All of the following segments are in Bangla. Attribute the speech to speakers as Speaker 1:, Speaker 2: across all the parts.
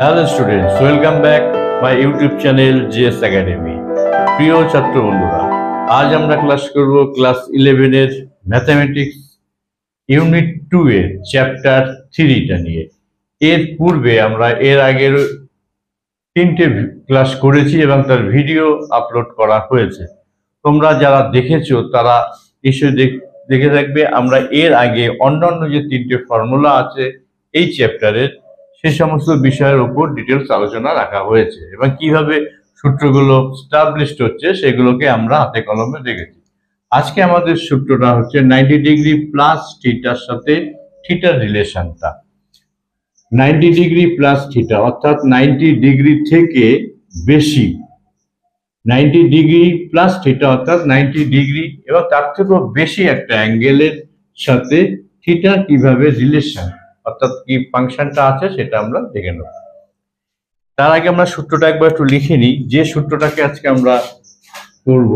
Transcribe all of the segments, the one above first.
Speaker 1: Hello students, welcome back my YouTube channel GS academy. প্রিয় ছাত্র বন্ধুরা, আজ আমরা ক্লাস করব ক্লাস 11 এর ম্যাথামেটিক্স ইউনিট 2 এর চ্যাপ্টার 3টা নিয়ে। এর পূর্বে আমরা এর আগের 3টে ক্লাস করেছি এবং তার ভিডিও আপলোড করা হয়েছে। তোমরা যারা দেখেছো তারা নিশ্চয়ই দেখে থাকবে। আমরা এর আগে অন্যান্য যে 3টে ফর্মুলা আছে এই চ্যাপ্টারের, সে সমস্ত বিষয়ের উপর ডিটেলস আলোচনা রাখা হয়েছে এবং কিভাবে সূত্রগুলো স্টাবলিশড হচ্ছে সেগুলোকে আমরা হাতে কলমে দেখেছি। আজকে আমাদের সূত্রটা হচ্ছে 90 ডিগ্রি প্লাস থিটার সাথে থিটার রিলেশনটা। 90 ডিগ্রি প্লাস থিটা অর্থাৎ 90 ডিগ্রি থেকে বেশি, 90 ডিগ্রি প্লাস থিটা অর্থাৎ 90 ডিগ্রি এবং তার থেকেও বেশি একটা অ্যাঙ্গেলের সাথে থিটা কিভাবে রিলেশন অর্থাৎ কি ফাংশনটা আছে সেটা আমরা দেখে নেব। তার আগে আমরা সূত্রটা একবার একটু লিখে নিই, যে সূত্রটাকে আজকে আমরা করব।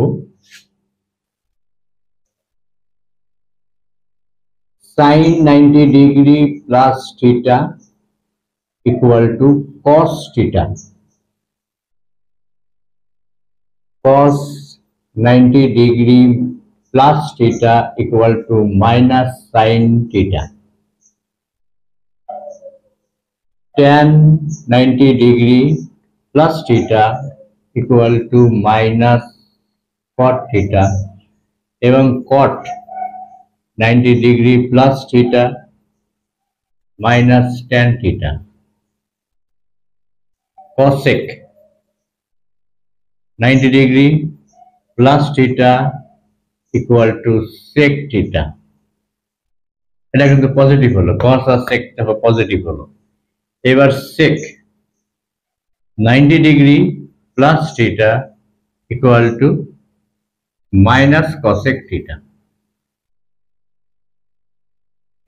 Speaker 1: sin 90 degree plus theta equal two cos theta. cos 90 degree plus theta equal two minus sin theta. tan 90 degree plus theta equal two minus cot theta এবং cot 90 degree plus theta minus tan theta. cosec 90 degree plus theta equal two sec theta. এটা কিন্তু পজিটিভ হলো, cos আর sec পজিটিভ হলো। এবার sec 90 degree plus theta equal two minus cosec theta.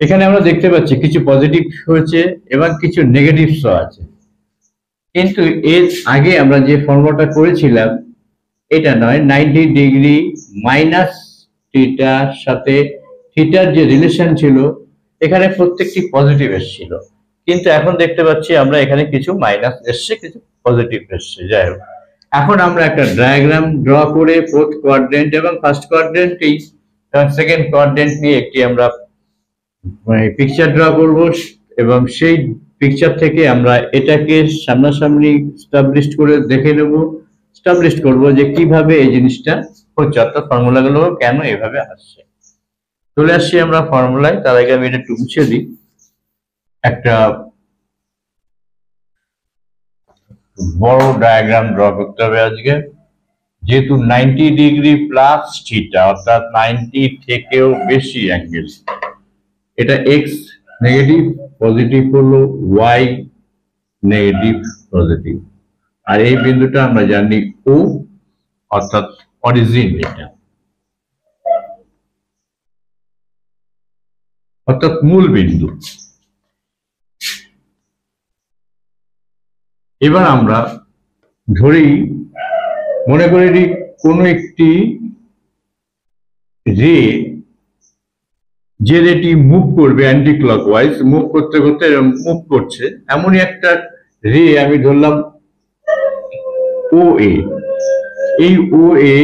Speaker 1: এখানে আমরা দেখতে পাচ্ছি কিছু পজিটিভ হয়েছে এবং কিছু নেগেটিভসও আছে, কিন্তু এর আগে আমরা যে ফর্মুলাটা করেছিলাম এটা নয়। 90 ডিগ্রি মাইনাস থিটার সাথে থিটার যে রিলেশন ছিল এখানে প্রত্যেকটি পজিটিভ এসেছিল, কিন্তু এখন দেখতে পাচ্ছি আমরা এখানে কিছু মাইনাস এসছে, কিছু পজিটিভ এসছে। যাই হোক, এখন আমরা একটা ডায়াগ্রাম ড্র করে ফোর্থ কোয়াড্রেন্ট এবং ফার্স্ট কোয়াড্রেন্টেই এবং সেকেন্ড কোয়াড্রেন্ট নিয়ে একটি আমরা পিকচার ড্র করব এবং সেই পিকচার থেকে আমরা এটাকে সামনাসামনি স্টাবলিশ করে দেখে নেব, স্টাবলিশ করব যে কিভাবে এই জিনিসটা হচ্ছে, অর্থাৎ ফর্মুলাগুলো কেন এভাবে আসছে। চলে আসছি আমরা ফর্মুলায়। তার আগে আমি এটা একটু মুছে দিই। একটা বড় ডায়াগ্রাম ড্র করতে হবে আজকে, যেহেতু 90 ডিগ্রি প্লাস থিটা অর্থাৎ 90 থেকেও বেশি অ্যাঙ্গেল। এটা এক্স নেগেটিভ, পজিটিভ হলো ওয়াই নেগেটিভ পজিটিভ, আর এই বিন্দুটা আমরা জানি ও অর্থাৎ অরিজিন, এটা অর্থাৎ মূল বিন্দু। এবার আমরা ধরি, মনে করি কোনো একটি রে, যে রেটি মুভ করবে অ্যান্টি ক্লকওয়াইজ, মুভ করতে করতে মুভ করছে, এমনই একটা রে আমি ধরলাম ও এ। এই ও এ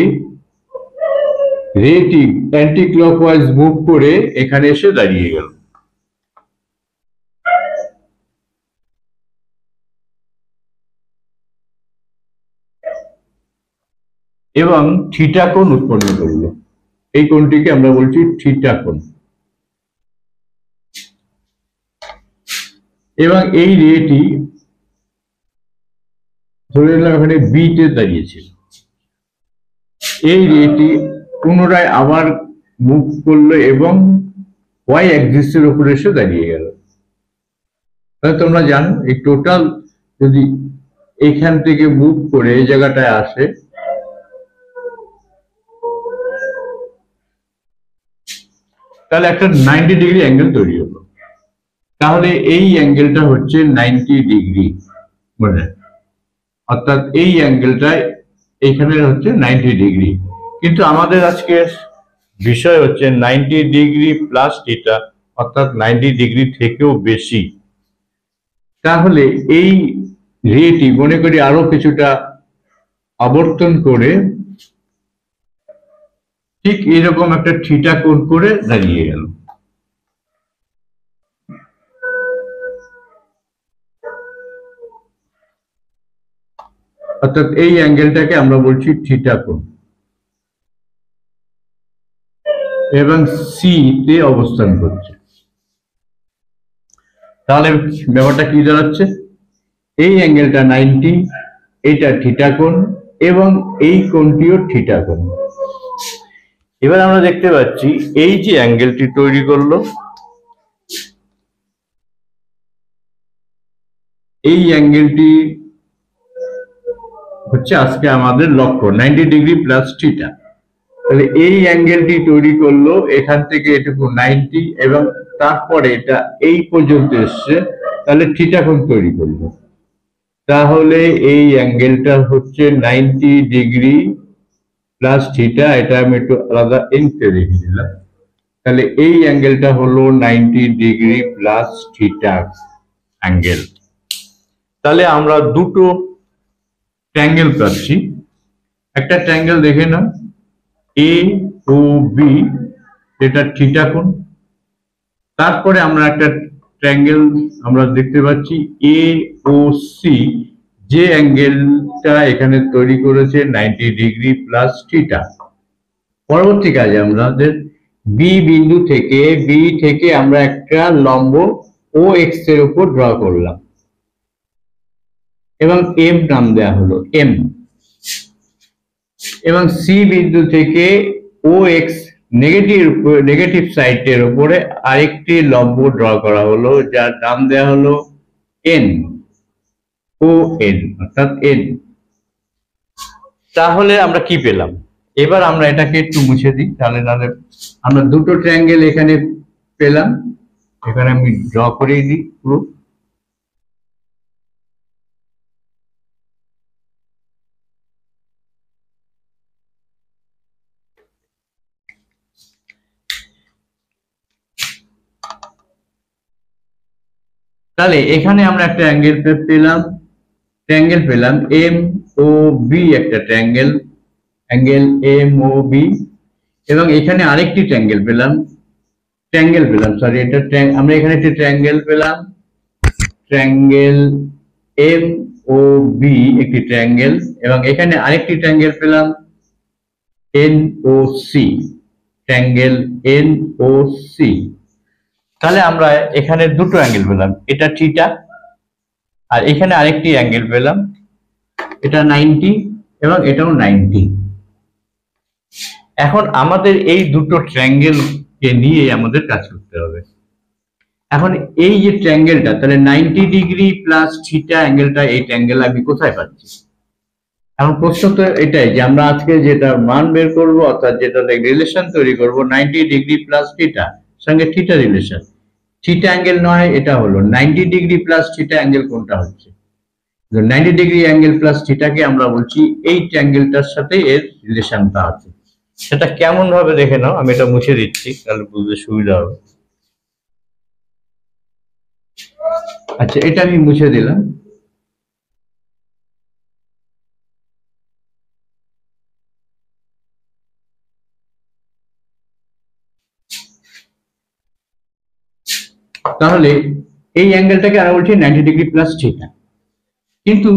Speaker 1: রেটি অ্যান্টি ক্লকওয়াইজ মুভ করে এখানে এসে দাঁড়িয়ে গেল। এবং থিটা কোণ উৎপন্ন করলো, এই কোণটিকে আমরা বলছি থিটা কোণ। এবং এই রেটি ধরে নিলাম এখানে বি তে দাঁড়িয়েছিল। এই রেটি পুনরায় আবার মুভ করলো এবং ওয়াই অ্যাক্সিসের উপরে এসে দাঁড়িয়ে গেল। তাহলে তোমরা জানো এই টোটাল যদি এখান থেকে মুভ করে এই জায়গাটায় আসে, তাহলে একটা 90 ডিগ্রি অ্যাঙ্গেল তৈরি হলো। তাহলে এই অ্যাঙ্গেলটা হচ্ছে 90 ডিগ্রি, মানে অর্থাৎ এই অ্যাঙ্গেলটা এখানে হচ্ছে 90 ডিগ্রি। কিন্তু আমাদের আজকে বিষয় হচ্ছে 90 ডিগ্রি প্লাস থিটা অর্থাৎ 90 ডিগ্রি থেকেও বেশি। তাহলে এই রেটি মনে করি আরো কিছুটা আবর্তন করে ঠিক এরকম একটা থিটা কোণ করে দাঁড়িয়ে গেল। অর্থাৎ এই অ্যাঙ্গেলটাকে আমরা বলছি থিটা কোণ এবং সি তে অবস্থান করছে। তাহলে ব্যাপারটা কি দাঁড়াচ্ছে, এই অ্যাঙ্গেলটা 90, এটা থিটা কোণ এবং এই কোণটিও থিটা কোণ। এবার আমরা দেখতে পাচ্ছি এই যে অ্যাঙ্গেলটি তৈরি করলো, এই অ্যাঙ্গেলটি হচ্ছে আজকে আমাদের লক্ষ্য 90 ডিগ্রি প্লাস থিটা। তাহলে এই অ্যাঙ্গেলটি তৈরি করলো, এখান থেকে এটুকু 90 এবং তারপরে এটা এই পর্যন্ত এসছে, তাহলে থিটা কোণ তৈরি করলো। তাহলে এই অ্যাঙ্গেলটা হচ্ছে 90 ডিগ্রি প্লাস থিটা, এটা আমি একটু আলাদা এনকে রেখে দিলাম। তাহলে এই অ্যাঙ্গেলটা হলো 90 ডিগ্রি প্লাস থিটা অ্যাঙ্গেল। তাহলে আমরা দুটো ট্রায়াঙ্গেল পাচ্ছি। একটা ট্রায়াঙ্গেল দেখে নাও, এ ও বি, এটা থিটা কোণ। তারপরে আমরা একটা ট্রায়াঙ্গেল আমরা দেখতে পাচ্ছি এ ও সি, যে অ্যাঙ্গেলটা এখানে তৈরি করেছে 90 ডিগ্রি প্লাস থিটা। পরবর্তী কাজে আমাদের বি বিন্দু থেকে আমরা একটা লম্ব ও এক্স এর উপর ড্র করলাম এবং এম নাম দেওয়া হলো এম, এবং সি বিন্দু থেকে ও এক্স নেগেটিভ সাইডের উপরে আরেকটি লম্ব ড্র করা হলো, যার নাম দেওয়া হলো এন, ও এন অর্থাৎ এন। তাহলে আমরা কি পেলাম, এবার আমরা এটাকে একটু মুছে দিই, তাহলে আমরা দুটো ট্রায়াঙ্গেল এখানে পেলাম। এখানে আমি ড্র করেই দিই পুরো। তাহলে এখানে আমরা একটা ট্রায়াঙ্গেল পেলাম এম ও বি, একটা ট্রায়াঙ্গেল এম ও বি, এবং এখানে আরেকটি ট্রায়াঙ্গেল পেলাম সরি, এটা আমরা এখানে একটি ট্রায়াঙ্গেল পেলাম, ট্রায়াঙ্গেল এম ও বি একটি ট্রায়াঙ্গেল, এবং এখানে আরেকটি ট্রায়াঙ্গেল পেলাম N O C, triangle N O C. তাহলে আমরা এখানে দুটো অ্যাঙ্গেল পেলাম, এটা থিটা, আর এখানে আরেকটি অ্যাঙ্গেল পেলাম, এটা 90 এবং এটাও 90। এখন আমাদের এই দুটো ট্রায়াঙ্গেল কে নিয়ে আমাদের কাজ করতে হবে। এখন এই যে ট্রায়াঙ্গেলটা, তাহলে 90 ডিগ্রি প্লাস থিটা অ্যাঙ্গেলটা, এই ট্রায়াঙ্গেল আমি কোথায় পাচ্ছি? এখন প্রশ্ন তো এটাই যে আমরা আজকে যেটা মান বের করবো, অর্থাৎ যেটা রিলেশন তৈরি করবো 90 ডিগ্রি প্লাস থিটা সঙ্গে থিটা রিলেশন, থিটা অ্যাঙ্গেল নয়, এটা হলো 90 ডিগ্রি প্লাস থিটা অ্যাঙ্গেল কোনটা হচ্ছে? 90 ডিগ্রি অ্যাঙ্গেল প্লাস থিটাকে আমরা বলছি এই ট্রায়াঙ্গেলটার সাথে এর রিলেশনটা আছে। সেটা কেমন ভাবে দেখে নাও, আমি এটা মুছে দিচ্ছি তাহলে বুঝতে সুবিধা হবে। আচ্ছা, এটা আমি মুছে দিলাম। তাহলে এই অ্যাঙ্গেলটাকে আমরা বলছি 90 ডিগ্রি প্লাস থিটা, কিন্তু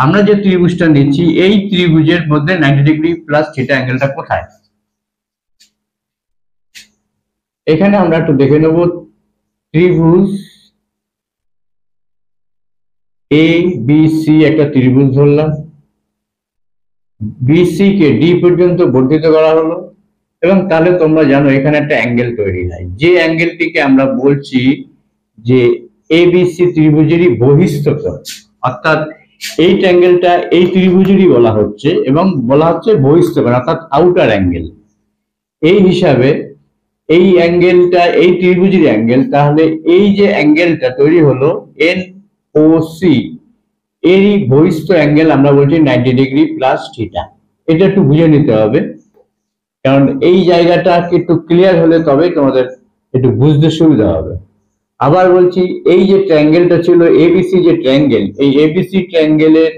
Speaker 1: আমরা যে ত্রিভুজটা নিচ্ছি এই ত্রিভুজের মধ্যে 90 ডিগ্রি প্লাস থিটা অ্যাঙ্গেলটা কোথায়? এখানে আমরা একটু দেখে নেব, ত্রিভুজ এ বি সি একটা ত্রিভুজ ধরলাম, বিসি কে ডি পর্যন্ত বর্ধিত করা হলো, এবং তাহলে তোমরা জানো এখানে একটা অ্যাঙ্গেল তৈরি হয়, যে অ্যাঙ্গেলটিকে আমরা বলছি যে এবিসি ত্রিভুজেরই বহিস্থ কোণ, অর্থাৎ এই ট্রায়াঙ্গেলটা এই ত্রিভুজেরই বলা হচ্ছে এবং বলা হচ্ছে বহিস্থ কোণ অর্থাৎ আউটার অ্যাঙ্গেল। এই হিসাবে এই অ্যাঙ্গেলটা এই ত্রিভুজের অ্যাঙ্গেল, তাহলে এই যে অ্যাঙ্গেলটা তৈরি হলো এন ও সি, এরই বহিস্থ অ্যাঙ্গেল আমরা বলছি 90 ডিগ্রি প্লাস থিটা। এটা একটু বুঝে নিতে হবে, কারণ এই জায়গাটা একটু ক্লিয়ার হলে তবেই তোমাদের একটু বুঝতে সুবিধা হবে। আবার বলছি, এই যে ট্রায়াঙ্গেলটা ছিল এবিসি, যে ট্রায়াঙ্গেল, এই এবিসি ট্রায়াঙ্গেলের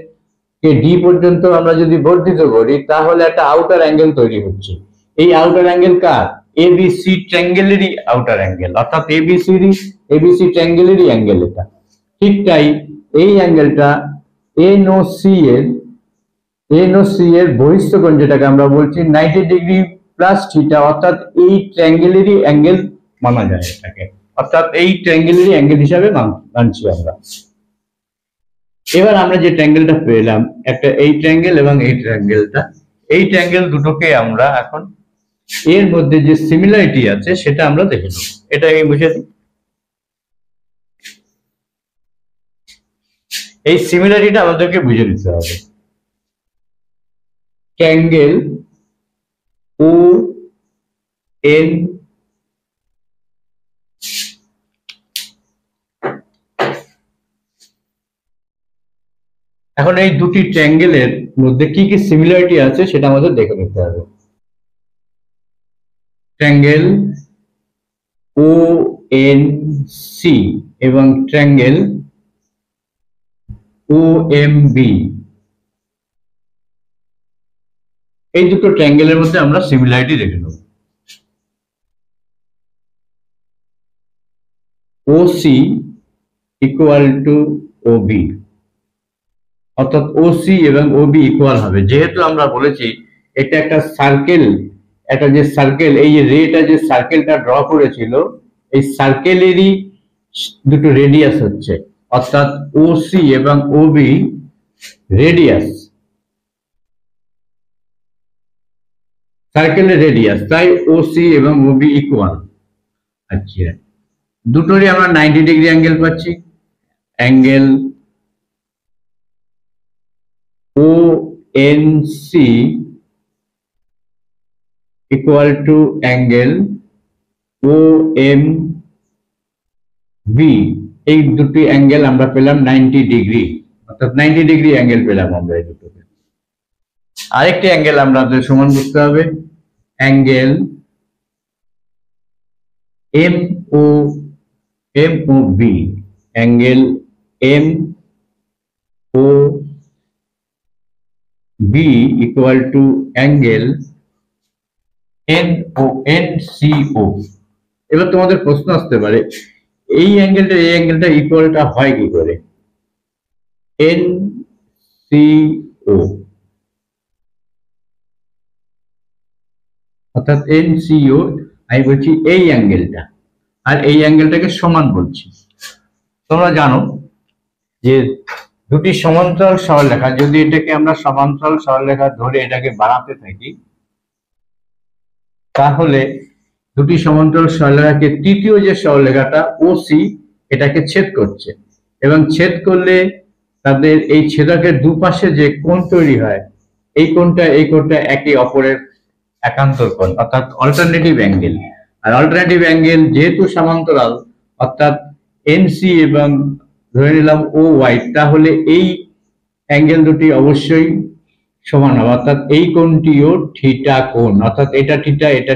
Speaker 1: কে ডি পর্যন্ত আমরা যদি বর্ধিত করি তাহলে একটা আউটার অ্যাঙ্গেল তৈরি হচ্ছে। এই আউটার অ্যাঙ্গেল কার? এবিসি ট্রায়াঙ্গেলেরই আউটার অ্যাঙ্গেল, অর্থাৎ এবিসি ট্রায়াঙ্গেলেরই অ্যাঙ্গেল এটা। ঠিক তাই এই অ্যাঙ্গেলটা এনওসি এর বহিস্থ কোণ, যেটাকে আমরা বলছি 90 ডিগ্রি প্লাস থিটা, অর্থাৎ এই ট্রায়াঙ্গেলেরই অ্যাঙ্গেল মানা যায় এটাকে, অর্থাৎ এই ট্রায়াঙ্গেলেরই অ্যাঙ্গেল হিসাবে মানছি আমরা। এবার আমরা যে ট্রায়াঙ্গেলটা পেলাম, একটা এই ট্রায়াঙ্গেল এবং এই ট্রায়াঙ্গেলটা, এই ট্রায়াঙ্গেল দুটোকে আমরা এখন এর মধ্যে যে সিমিলারিটি আছে সেটা আমরা দেখে নেব। এটা আমি বুঝে দিই। এই সিমিলারিটিটা আমাদেরকে বুঝে নিতে হবে। ট্রায়াঙ্গেল ও এন এখন এই দুটি ট্রায়াঙ্গেলের মধ্যে কি কি সিমিলারিটি আছে সেটা আমাদের দেখে নিতে হবে। ট্রায়াঙ্গেল ও এন সি এবং ট্রায়াঙ্গেল ও এম বি, এই দুটো ট্রায়াঙ্গেলের মধ্যে আমরা সিমিলারিটি দেখে নেব। ওসি ইকুয়াল টু ওবি, অর্থাৎ ওসি এবং ওবি ইকুয়াল হবে। যেহেতু আমরা বলেছি এটা একটা সার্কেল, একটা যে সার্কেল, এই যে রেটা যে সার্কেলটা ড্র করেছিল, এই সার্কেলেরই দুটো রেডিয়াস হচ্ছে, অর্থাৎ ওসি এবং ওবি রেডিয়াস, সার্কেলের রেডিয়াস, তাই ওসি এবং ওবি ইকুয়াল। আচ্ছা, দুটোরই আমরা 90 ডিগ্রি অ্যাঙ্গেল পাচ্ছি। Angle O N C equal to angle O M B, এই দুটি অ্যাঙ্গেল আমরা পেলাম 90 ডিগ্রি, অর্থাৎ 90 ডিগ্রি অ্যাঙ্গেল পেলাম আমরা এই দুটোকে। আরেকটি অ্যাঙ্গেল আমাদের সমান করতে হবে, angle M O B, angle M O B equal to angle N C O. এবার তোমাদের প্রশ্ন আসতে পারে, এই অ্যাঙ্গেলটা ইকুয়ালটা হয় কি করে? এন সি ও, অর্থাৎ এন সি ও, আমি বলছি এই অ্যাঙ্গেলটা, আর এই অ্যাঙ্গেলটাকে সমান বলছি। তোমরা জানো যে দুটি সমান্তরাল সরলরেখা, যদি এটাকে আমরা সমান্তরাল সরলরেখা ধরে এটাকে বানাতে থাকি, তাহলে দুটি সমান্তরাল সরলরেখাকে তৃতীয় যে সরলরেখাটা ওসি এটাকে ছেদ করছে, এবং ছেদ করলে তাদের এই ছেদকের দুপাশে যে কোণ তৈরি হয়, এই কোণটা একে অপরের একান্তর কোণ, অর্থাৎ অল্টারনেটিভ অ্যাঙ্গেল। আর অল্টারনেটিভ অ্যাঙ্গেল যেহেতু সমান্তরাল, অর্থাৎ এনসি এবং ধরে নিলাম ও ওয়াই, তাহলে এই অ্যাঙ্গেল দুটি অবশ্যই সমান হবে, অর্থাৎ এই কোণটিও থিটা কোণ, অর্থাৎ এটা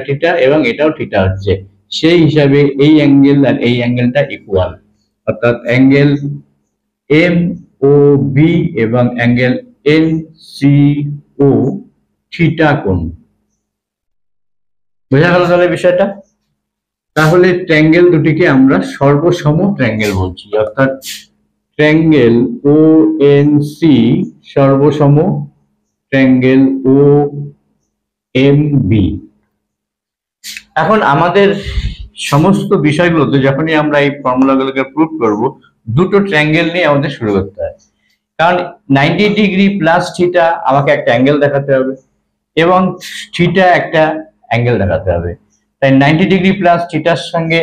Speaker 1: থিটা এবং এটাও থিটা হচ্ছে, সেই হিসাবে এই অ্যাঙ্গেল আর এই অ্যাঙ্গেলটা ইকুয়াল, অর্থাৎ অ্যাঙ্গেল এম ও বি এবং অ্যাঙ্গেল এন সি ও থিটা কোণ। বোঝা গেল তাহলে বিষয়টা? তাহলে ট্রায়াঙ্গেল দুটিকে আমরা সর্বসম ট্রায়াঙ্গেল বলছি, অর্থাৎ ট্রায়াঙ্গেল ও এন সি সর্বসম ট্রায়াঙ্গেল ও এম বি। এখন আমাদের সমস্ত বিষয়গুলোতে যখনই আমরা এই ফর্মুলাগুলোকে প্রুভ করব, দুটো ট্রায়াঙ্গেল নিয়ে আমাদের শুরু করতে হয়, কারণ 90 ডিগ্রি প্লাস থিটা আমাকে একটা অ্যাঙ্গেল দেখাতে হবে এবং থিটা একটা অ্যাঙ্গেল দেখাতে হবে। তাই 90 ডিগ্রি প্লাস থিটার সঙ্গে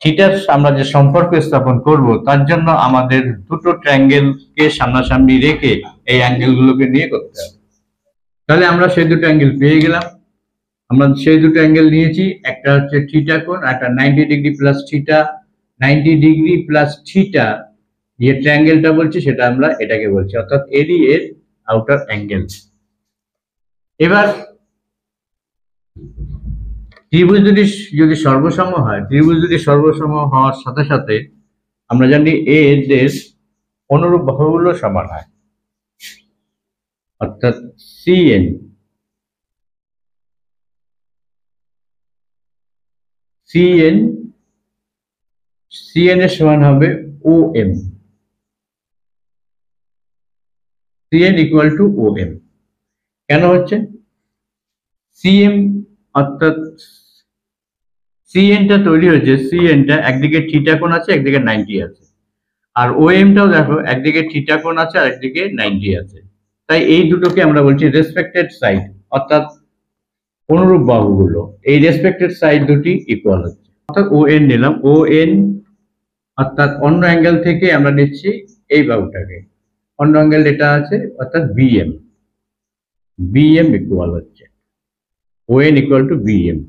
Speaker 1: থিটার আমরা যে সম্পর্ক স্থাপন করব, তার জন্য আমাদের দুটো ট্রায়াঙ্গেলকে সামনাসামনি রেখে এই অ্যাঙ্গেলগুলোকে নিয়ে করতে হবে। তাহলে আমরা সেই দুটো অ্যাঙ্গেল পেয়ে গেলাম। আমরা সেই দুটো অ্যাঙ্গেল নিয়েছি, একটা হচ্ছে থিটা কোণ, একটা 90 degree plus theta. 90 degree plus theta যে ট্রায়াঙ্গেলটা বলছি সেটা আমরা এটাকে বলছি, অর্থাৎ এরই এর আউটার অ্যাঙ্গেল। এবার ত্রিভুজ যদি সর্বসম হয়, ত্রিভুজ যদি সর্বসম হওয়ার সাথে সাথে আমরা জানি এদের অনুরূপ বাহুগুলো সমান হয়, অর্থাৎ সিএন সিএন সিএন এর সমান হবে O M, CN equal to O M. কেন হচ্ছে সিএম, অর্থাৎ সিএনটা তৈরি হয়েছে, সিএনটা একদিকে থিটা কোণ আছে, একদিকে 90 আছে, আর ও এমটাও দেখো একদিকে থিটা কোণ আছে আর একদিকে 90 আছে। তাই এই দুটোকে আমরা বলছি রেসপেক্টেড সাইড, অর্থাৎ অনুরূপ বাহুগুলো। এই রেসপেক্টেড সাইড দুটি ইকুয়াল হচ্ছে, অর্থাৎ ও এন নিলাম, ও এন অর্থাৎ অন্য অ্যাঙ্গেল থেকে আমরা নিচ্ছি এই বাহুটাকে, অন্য অ্যাঙ্গেল এটা আছে অর্থাৎ বিএম, বিএম ইকুয়াল হচ্ছে O N equal to BM.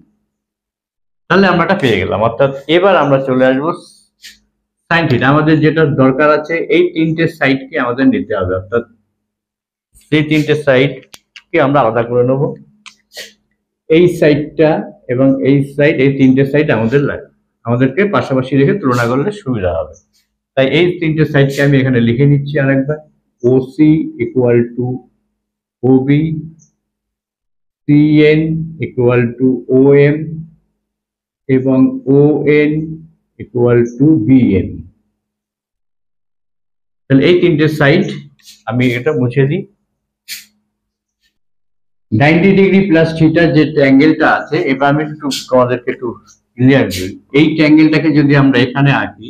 Speaker 1: তাহলে আমরা এটা পেয়ে গেলাম। অর্থাৎ এবার আমরা চলে আসবো সাইন থিটা। আমাদের যেটা দরকার আছে এই তিনটে সাইডকে আমাদের নিতে হবে, অর্থাৎ সেই তিনটে সাইডকে আমরা আলাদা করে নেব। এই সাইডটা এবং এই সাইড, এই তিনটে সাইড আমাদেরকে পাশাপাশি রেখে তুলনা করলে সুবিধা হবে। তাই এই তিনটে সাইডকে আমি এখানে লিখে নিচ্ছি আরেকবার। OC equal to OB, CN equal to OM এবং ওএন ইকুয়াল টু বিএন। তাহলে এই তিনটে সাইড আমি এটা মুছে দিই। 90 ডিগ্রি প্লাস থিটার যে ট্যাঙ্গেলটা আছে, এবার আমি একটু তোমাদেরকে একটু ক্লিয়ার করি। এই ট্যাঙ্গেলটাকে যদি আমরা এখানে আঁকি,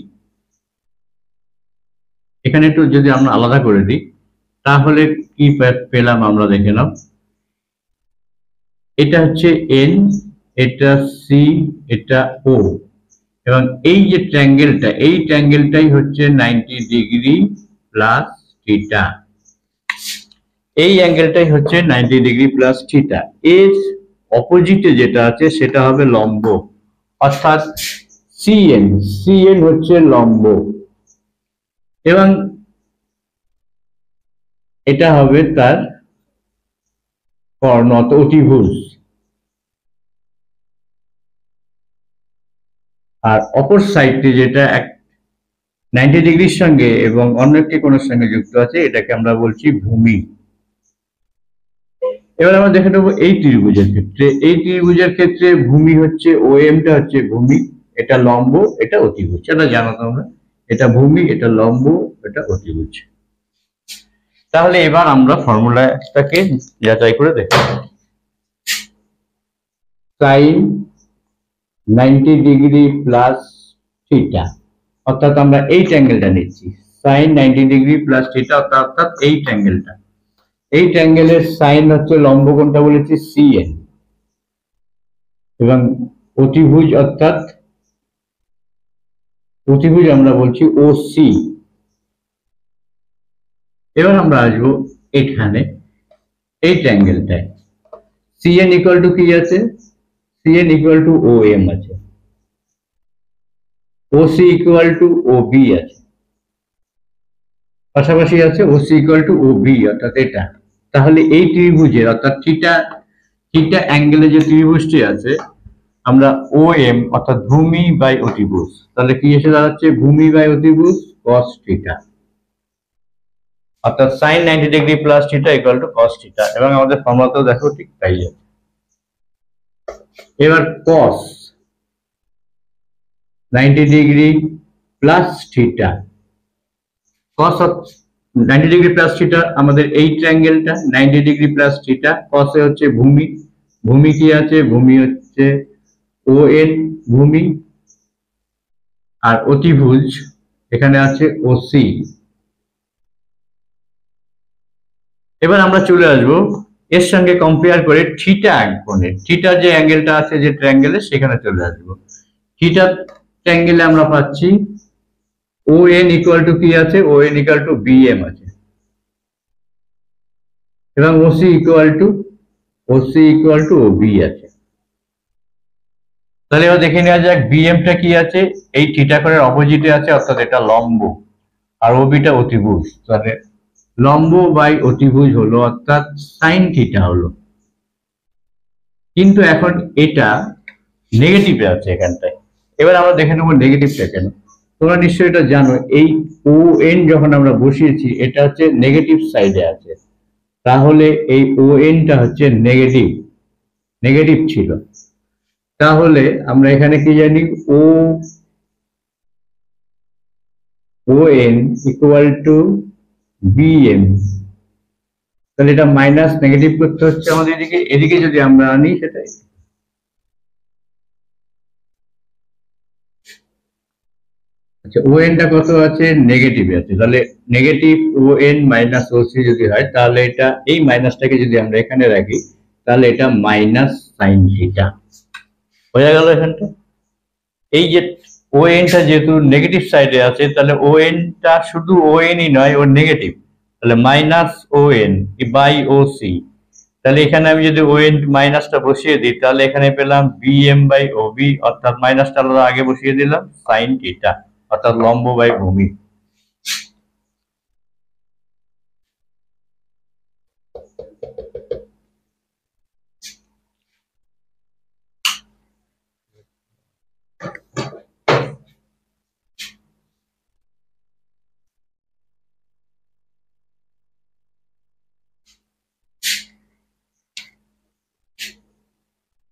Speaker 1: এখানে একটু যদি আমরা আলাদা করে দিই, তাহলে কি পেলাম আমরা দেখে নাও। এটা হচ্ছে এন, এটা সি, এটা ও, এবং এই যে ট্যাঙ্গেলটা, এই ট্যাঙ্গেলটাই হচ্ছে 90 ডিগ্রি প্লাস থিটা। এই অ্যাঙ্গেলটাই হচ্ছে 90 ডিগ্রি প্লাস থিটা। এর অপোজিটে যেটা আছে সেটা হবে লম্ব, অর্থাৎ সিএন, সিএন হচ্ছে লম্ব, এবং এটা হবে তার কর্ণ অতিভুজ। আর অপর সাইডটি যেটা 90 ডিগ্রির সঙ্গে এবং অন্য একটি কোণের সঙ্গে যুক্ত আছে, এটাকে আমরা বলছি ভূমি। এবার আমরা দেখে নেবো এই ত্রিভুজের ক্ষেত্রে। এই ত্রিভুজের ক্ষেত্রে ভূমি হচ্ছে ও এমটা হচ্ছে ভূমি, এটা লম্ব, এটা অতিভুজ, এটা জানো তোমরা। এটা ভূমি, এটা লম্ব, এটা অতিভুজ। তাহলে এবার আমরা ফর্মুলাটাকে যাচাই করে দেখব। সাইন 90 ডিগ্রি প্লাস থিটা, অর্থাৎ আমরা এই ট্যাঙ্গেলটা নিচ্ছি। সাইন 90 ডিগ্রি প্লাস থিটা অর্থাৎ এই ট্যাঙ্গেলটা, এই ট্যাঙ্গেলের সাইন হচ্ছে লম্ব কোণটা বলেছি সিএন, এবং অতিভুজ অর্থাৎ অতিভুজ আমরা বলছি ওসি। এবার আমরা আসবো এখানে এই ট্যাঙ্গেলটায়। সিএন ইকুয়াল টু কি আছে? CN equal to O M আছে, OC equal to O B আছে, পাশাপাশি আছে OC equal to O B, অর্থাৎ এটা। তাহলে এই ত্রিভুজের অর্থাৎ থিটা থিটা অ্যাঙ্গেলে যে ত্রিভুজটি আছে, আমরা ও এম অর্থাৎ ভূমি বাই অতিভুজ, তাহলে কি এসে দাঁড়াচ্ছে? ভূমি বাই অতিভুজ কস থিটা, অর্থাৎ sine 90 degree plus theta equal to cos theta. এবং আমাদের ফর্মুলাতেও দেখো ঠিক তাই আছে। এবার cos 90 degree plus theta, cos 90 degree plus theta আমাদের এই ট্রায়াঙ্গেলটা 90 ডিগ্রি প্লাস থিটা। কসে হচ্ছে ভূমি, ভূমি কি আছে? ভূমি হচ্ছে ও এন ভূমি, আর অতিভুজ এখানে আছে ওসি। এবার আমরা চলে আসবো এর সঙ্গে কম্পেয়ার করে থিটা কোণে, থিটা যে অ্যাঙ্গেলটা আছে যে ট্রায়াঙ্গেলে, সেখানে চলে আসবো। থিটা ট্রায়াঙ্গেলে আমরা পাচ্ছি ও এন ইকুয়াল টু কি আছে? O N equal to BM আছে, এবং ওসি ইকুয়াল টু ওবি আছে। তাহলে এবার দেখে নেওয়া যাক বিএমটা কি আছে। এই থিটা কোণের অপোজিটে আছে, অর্থাৎ এটা লম্ব, আর ওবিটা অতিভুজ। তাহলে লম্ব বাই অতিভুজ হলো, অর্থাৎ সাইন থিটা হলো। কিন্তু এখন এটা নেগেটিভে আছে এখানটায়। এবার আমরা দেখে নেবো নেগেটিভটা কেন। তোমরা নিশ্চয়ই এটা জানো, এই ও এন যখন আমরা বসিয়েছি এটা হচ্ছে নেগেটিভ সাইডে আছে, তাহলে এই ও এনটা হচ্ছে নেগেটিভ, নেগেটিভ ছিল। তাহলে আমরা এখানে কি জানি, O O N equal to BM. তাহলে এটা মাইনাস নেগেটিভ করতে হচ্ছে আমাদের এদিকে, এদিকে যদি আমরা আনি সেটাই। আচ্ছা, ও এনটা কত আছে, নেগেটিভে আছে, তাহলে নেগেটিভ ও এন মাইনাস ও সি যদি হয়, তাহলে এটা এই মাইনাসটাকে যদি আমরা এখানে রাখি, তাহলে এটা মাইনাস সাইন থিটা হয়ে গেল এখানটা। এই যে ও এনটা যেহেতু নেগেটিভ সাইডে আছে, তাহলে ও এনটা শুধু ও এনই নয়, ও নেগেটিভ, তাহলে minus O N by O C. তাহলে এখানে আমি যদি ও এন মাইনাসটা বসিয়ে দিই, তাহলে এখানে পেলাম B M by O B, অর্থাৎ মাইনাসটা আমরা আগে বসিয়ে দিলাম সাইন থিটা, অর্থাৎ লম্ব বাই ভূমি।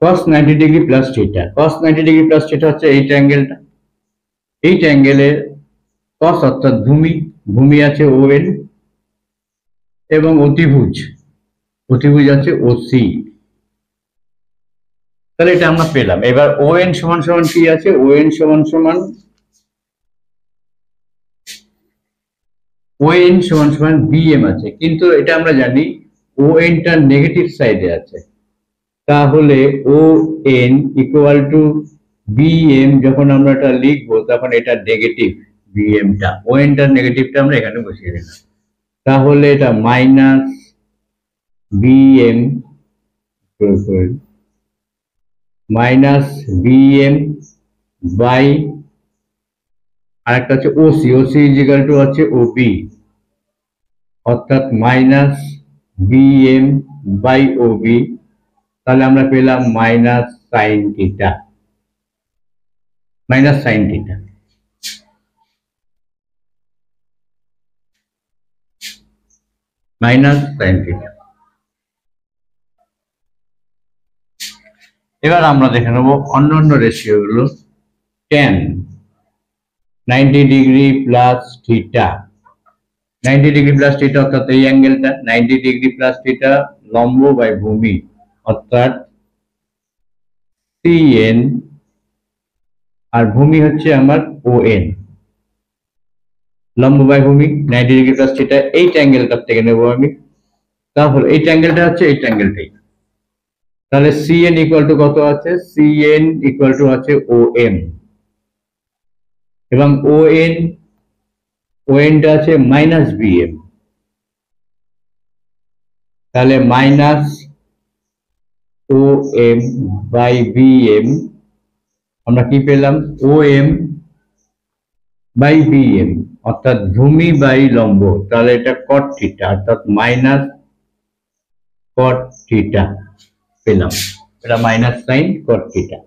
Speaker 1: cos 90 degree plus theta, cos 90 degree plus theta হচ্ছে এই ট্রায়াঙ্গেলটা, এই ট্রায়াঙ্গেলের cos অর্থাৎ ভূমি, ভূমি আছে ও এন, এবং অতিভুজ, অতিভুজ আছে ও সি। তাহলে এটা আমরা পেলাম। এবার ও এন সমান সমান কি আছে, ও এন সমান সমান ও এন সমান সমান বিএম আছে, কিন্তু এটা আমরা জানি ও এনটা নেগেটিভ সাইডে আছে, তাহলে O N equal to BM যখন আমরা এটা লিখবো তখন এটা নেগেটিভ, বিএমটা ও এনটার নেগেটিভটা আমরা এখানে বসিয়ে দিলাম, তাহলে এটা minus BM minus BM by আরেকটা হচ্ছে ওসি, ওসি ইজিক্যাল টু হচ্ছে ওবি, অর্থাৎ মাইনাস বিএম বাই ওবি। তাহলে আমরা পেলাম minus sine theta, minus sine theta. Minus sine theta. এবার আমরা দেখে নেবো অন্যান্য রেশিও গুলো। tan 90 degree plus theta, 90 degree plus theta অর্থাৎ এই অ্যাঙ্গেলটা 90 ডিগ্রি প্লাস থিটা লম্ব বাই ভূমি, অর্থাৎ সিএন, আর ভূমি হচ্ছে আমার ও এন, লম্ব বাই ভূমি 90 ডিগ্রি প্লাস থিটা, এই ট্রায়াঙ্গেলটার থেকে নেবো আমি। তাহলে এই ট্রায়াঙ্গেলটা হচ্ছে এই ট্রায়াঙ্গেলটাই, তাহলে সিএন ইকুয়াল টু কত আছে, সিএন ইকুয়াল টু আছে ও এম, এবং ও এন, ও এনটা আছে মাইনাস বিএম, তাহলে minus O M by BM, আমরা কি পেলাম, ও এম বাই বিএম অর্থাৎ ভূমি বাই লম্ব, তাহলে এটা কট থিটা, অর্থাৎ মাইনাস কট থিটা পেলাম, এটা মাইনাস সাইন কট থিটা।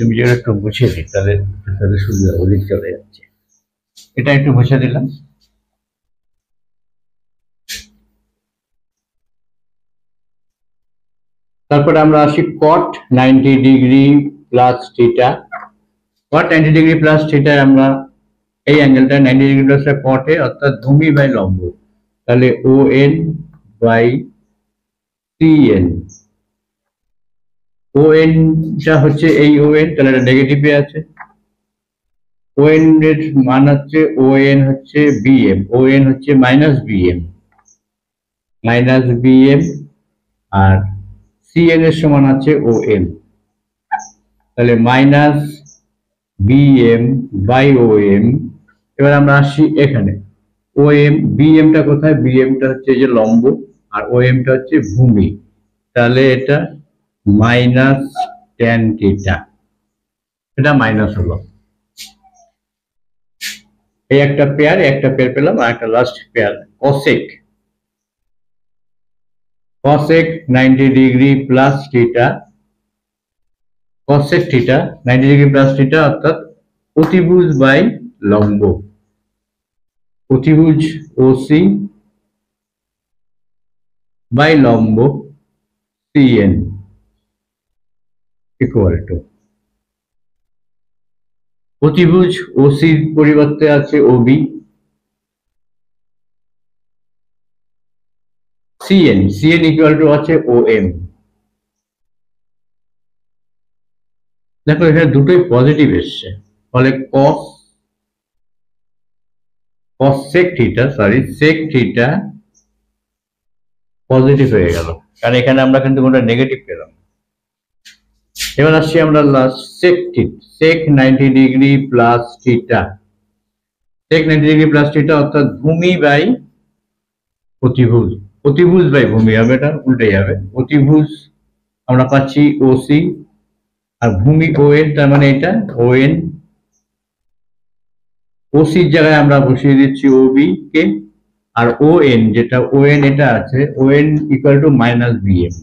Speaker 1: আমি যেটা একটু মুছে দিই, তাহলে তাহলে সুবিধা ওদিক চলে যাচ্ছে, এটা একটু মুছে দিলাম। তারপরে আমরা আসি cot 90 degree plus theta. cot 90 degree plus থিটায় আমরা এই অ্যাঙ্গেলটা 90 ডিগ্রি প্লাস cot এ, অর্থাৎ ভূমি বাই লম্ব, তাহলে O N by CN. O এনটা হচ্ছে এই ও এন, তাহলে এটা নেগেটিভে আছে, ও এন এর মান হচ্ছে, ও এন হচ্ছে বিএম, ও এন হচ্ছে মাইনাস বিএম, মাইনাস বিএম, আর সিএন এর সমান আছে ও এন, তাহলে minus BM by O M. এবার আমরা আসি এখানে, ও এম, বিএমটা কোথায়, বিএমটা হচ্ছে যে লম্ব, আর ও এমটা হচ্ছে ভূমি, তাহলে এটা মাইনাস ট্যান থিটা, এটা মাইনাস হলো। এই একটা পেয়ার, একটা পেয়ার পেলাম, আর একটা last pair cosec, cosec 90 degree plus theta, cosec theta 90 degree plus theta অর্থাৎ অতিভুজ বাই লম্ব, অতিভুজ ওসি বাই লম্ব সিএন ইকুয়াল টু, অতিভুজ ওসির পরিবর্তে আছে OB, CN CN equal to আছে ওএম। দেখো এখানে দুটোই পজিটিভ এসছে, ফলে cos sec theta sec theta positive হয়ে গেল, কারণ এখানে আমরা কিন্তু কোনটা নেগেটিভ পেলাম। এবার আসছি আমরা last sec 90 degree plus theta, sec 90 degree plus theta অর্থাৎ ভূমি বাই অতিভুজ, অতিভুজ বাই ভূমি হবে, এটা উল্টে যাবে। অতিভুজ আমরা পাচ্ছি ওসি আর ভূমি ওএন, তার মানে এটা ওএন, ওসির জায়গায় আমরা বসিয়ে দিচ্ছি ওবি কে, আর ওএন যেটা ওএন এটা আছে ওএন ইকুয়াল টু মাইনাস বিএম।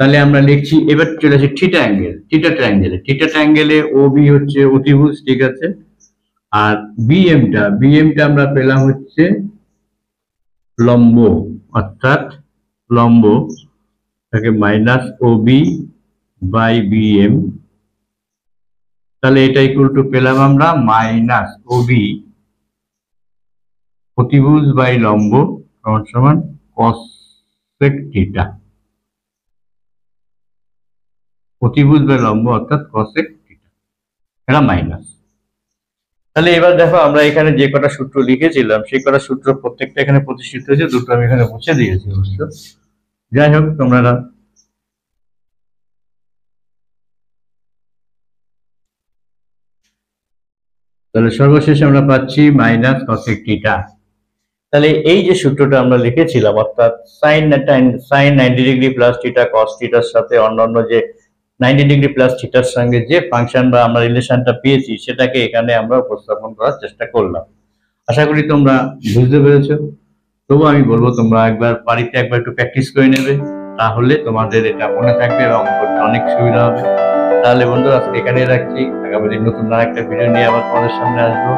Speaker 1: তাহলে আমরা লিখছি, এবার চলে আসি থিটা অ্যাঙ্গেল, থিটা ট্রায়াঙ্গেলে ওবি হচ্ছে অতিভুজ, ঠিক আছে, আর বিএমটা আমরা পেলাম হচ্ছে লম্ব, অর্থাৎ লম্ব তাকে মাইনাস ওবি বাই বিএম। তাহলে এটা ইকুয়াল টু পেলাম আমরা মাইনাস ওবি অতিভুজ বাই লম্ব সমান সমান cosec থিটা, অতিভুজ বাই লম্ব অর্থাৎ cosec থিটা, এটা মাইনাস। তাহলে এবার দেখো আমরা এখানে যে কটা সূত্র লিখেছিলাম সেই কটা সূত্র প্রত্যেকটা এখানে প্রতিষ্ঠিত হয়েছে, দুটো আমি এখানে মুছে দিয়েছি অবশ্য। যাই হোক তোমরা তাহলে সর্বশেষে আমরা পাচ্ছি মাইনাস cosec থিটা। তাহলে এই যে সূত্রটা আমরা লিখেছিলাম অর্থাৎ sine 90 degree plus theta cos থিটার সাথে অন্যান্য যে 90 ডিগ্রি প্লাস থিটার সঙ্গে যে ফাংশন বা আমরা রিলেশনটা পেয়েছি সেটাকে এখানে আমরা উপস্থাপন করার চেষ্টা করলাম। আশা করি তোমরা বুঝতে পেরেছো। তবু আমি বলবো তোমরা বাড়িতে একবার একটু প্র্যাকটিস করে নেবে, তাহলে তোমাদের এটা মনে থাকবে এবং করতে অনেক সুবিধা হবে। তাহলে বন্ধুরা আজকে এখানেই রাখছি, আগামী দিন নতুন আরেকটা ভিডিও নিয়ে আবার তোমাদের সামনে আসবো।